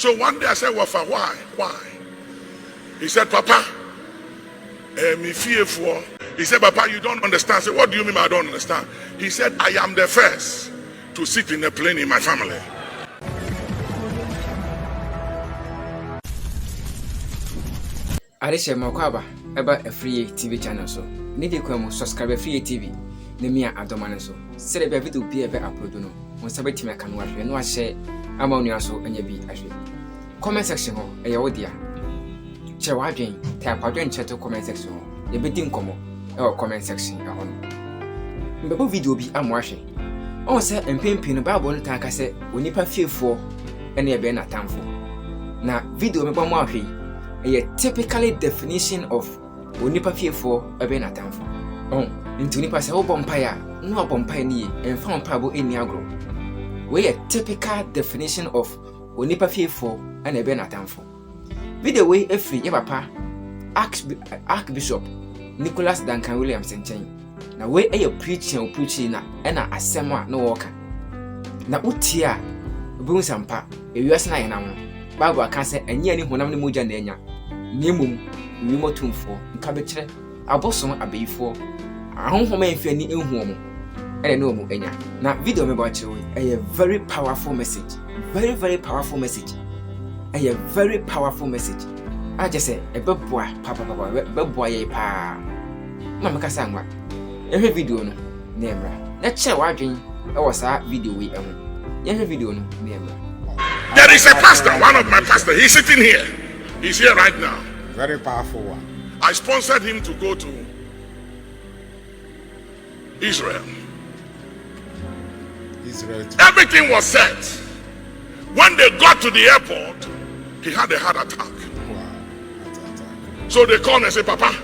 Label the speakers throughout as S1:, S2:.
S1: So one day I said, well, for why? Why? He said, Papa, me fearful. He said, Papa, you don't understand. I said, what do you mean I don't understand? He said, I am the first to sit in a plane in my family.
S2: Arisha Makwaba, about a free TV channel. So, need you subscribe a free TV. Nemia Adomanaso. Said a video be a better upload. When somebody can watch you, no share among so and you be actually. Comment section, a yodia. Chawadin, tap out and chat to comment section. You be in or comment section. Bebo video be am washing. Oh, sir, and pimping about one tank I said, when you feel for any ben at time for. Now, video me bomb a typically definition of onipa fearful a ben at time for. Oh, into nipa se bompire, no bompire ni, and found pabo in Niagro. We a typical definition of onipa fearful and a ben at time for. Video way every papa Archbishop Nicholas Duncan Williams and chain. Now way a preaching na ena asema no worker. Na utia bu sampa e wiase na yana no. Bible aka say enye ani honam ne moja na enya. Niemum wimotumfo nka be kire abosom abeifo. Ahonhoma enfi ani enhu omo. Ene no omo enya. Na video me ba kire a very powerful message. Very powerful message. A very powerful message. I just say a beboa papa beboa ye pa. Mama kasa ngwa. Every video no nemra. Na che wadwen e was a video we em. Every video no nemra.
S1: There is a pastor, one of my pastors. He's sitting here. He's here right now.
S3: Very powerful one.
S1: I sponsored him to go to Israel. Everything was set. When they got to the airport, he had a heart attack.
S3: Wow.
S1: So they called me and said, Papa,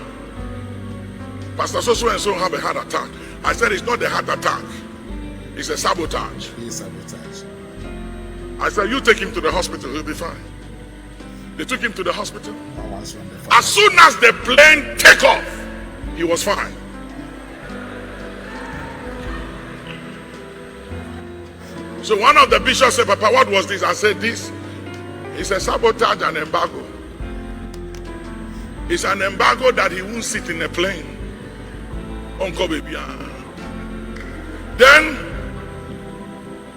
S1: Pastor so and so have a heart attack. I said, it's not a heart attack. It's a sabotage.
S3: It's sabotage.
S1: I said, you take him to the hospital, he'll be fine. They took him to the hospital.
S3: As
S1: soon as the plane take off, he was fine. So one of the bishops said, Papa, what was this? I said, this is a sabotage and embargo. It's an embargo that he won't sit in a plane. Uncle baby. Then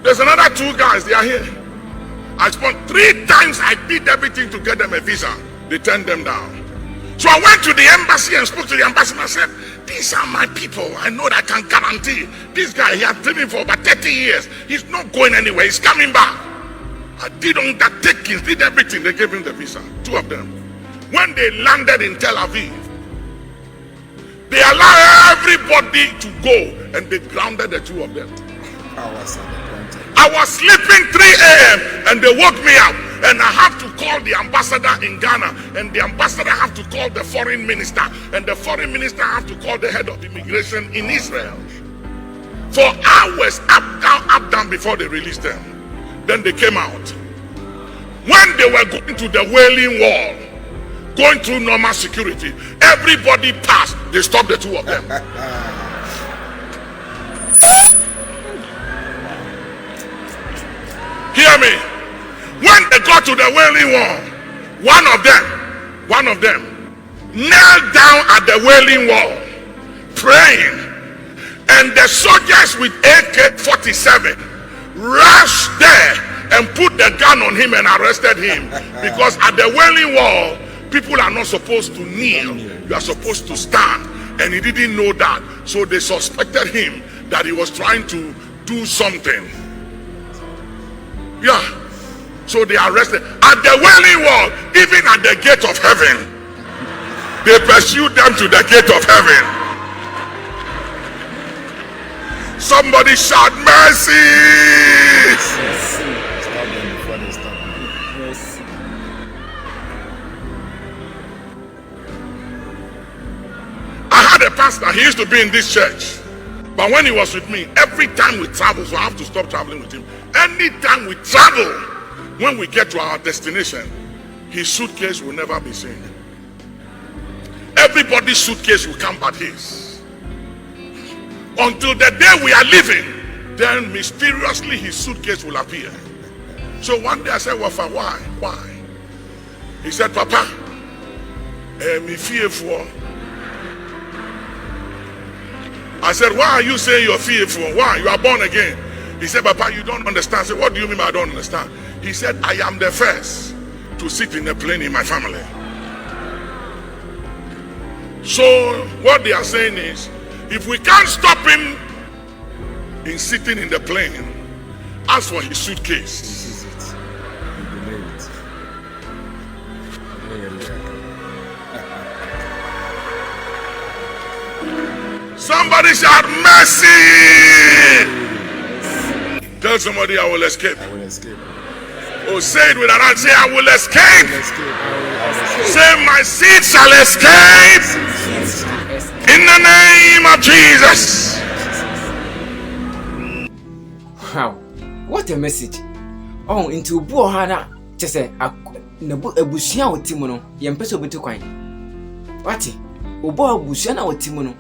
S1: there's another two guys, they are here. I spent 3 times, I did everything to get them a visa. They turned them down. So I went to the embassy and spoke to the ambassador and said, these are my people. I know that I can guarantee this guy, he has been living for about 30 years. He's not going anywhere. He's coming back. I did undertakings, did everything. They gave him the visa, 2 of them. When they landed in Tel Aviv, they allowed everybody to go and they grounded the 2 of them. I was sleeping 3 a.m. and they woke me up, and I have to call the ambassador in Ghana, and the ambassador have to call the foreign minister, and the foreign minister have to call the head of immigration in Israel. For hours, up down before they released them. Then they came out. When they were going to the Wailing Wall, going through normal security, everybody passed. They stopped the 2 of them. Hear me. When they got to the Wailing Wall, one of them knelt down at the Wailing Wall praying, and the soldiers with AK-47 rushed there and put the gun on him and arrested him, because at the Wailing Wall people are not supposed to kneel, you are supposed to stand, and he didn't know that. So they suspected him that he was trying to do something. Yeah. So they arrested at the Wailing Wall, even at the gate of heaven. They pursued them to the gate of heaven. Somebody shout mercy. I had a pastor, he used to be in this church. But when he was with me, every time we travel, so I have to stop traveling with him. Anytime we travel, when we get to our destination, his suitcase will never be seen. Everybody's suitcase will come but his. Until the day we are leaving, then mysteriously his suitcase will appear. So one day I said, well, why? Why? He said, Papa, me fearful. I said, why are you saying you're fearful? Why? You are born again. He said, Papa, you don't understand. I said, what do you mean I don't understand? He said, I am the first to sit in a plane in my family. So what they are saying is, if we can't stop him in sitting in the plane, ask for his suitcase.
S3: This is it. You believe it.
S1: Somebody shout mercy. Tell somebody I will escape.
S3: I will escape.
S1: Oh, say it with an hand. Say I will escape.
S3: I will escape. I will escape.
S1: Say my seed shall escape. In the name of Jesus.
S2: Wow, what a message. Oh, into Buhana, just say, a bushia or Timono, Yampeso Bitucoin. What? Ubo Bushana or Timono.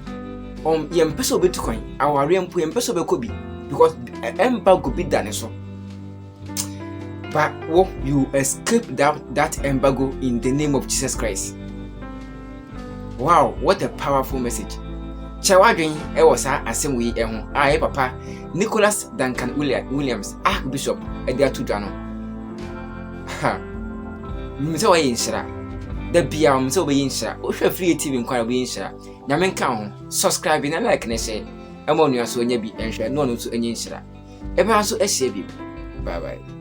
S2: Yampeso Bitucoin, our Riampu Yampeso Bekobi, because Empire could be done so. But you escape that embargo in the name of Jesus Christ. Wow, what a powerful message. Chawadwin was same way Papa Nicholas Duncan Williams, Archbishop N.D Williams. Ha. Mso wa yinshira. Da bia mso be yinshira. O hwe free TV nkwa be yinshira. Nyame nka ho. Subscribe na like na share. Ema onu aso nya bi enhwe no no so enyi nshira. Ebe aso ehye bi. Bye bye.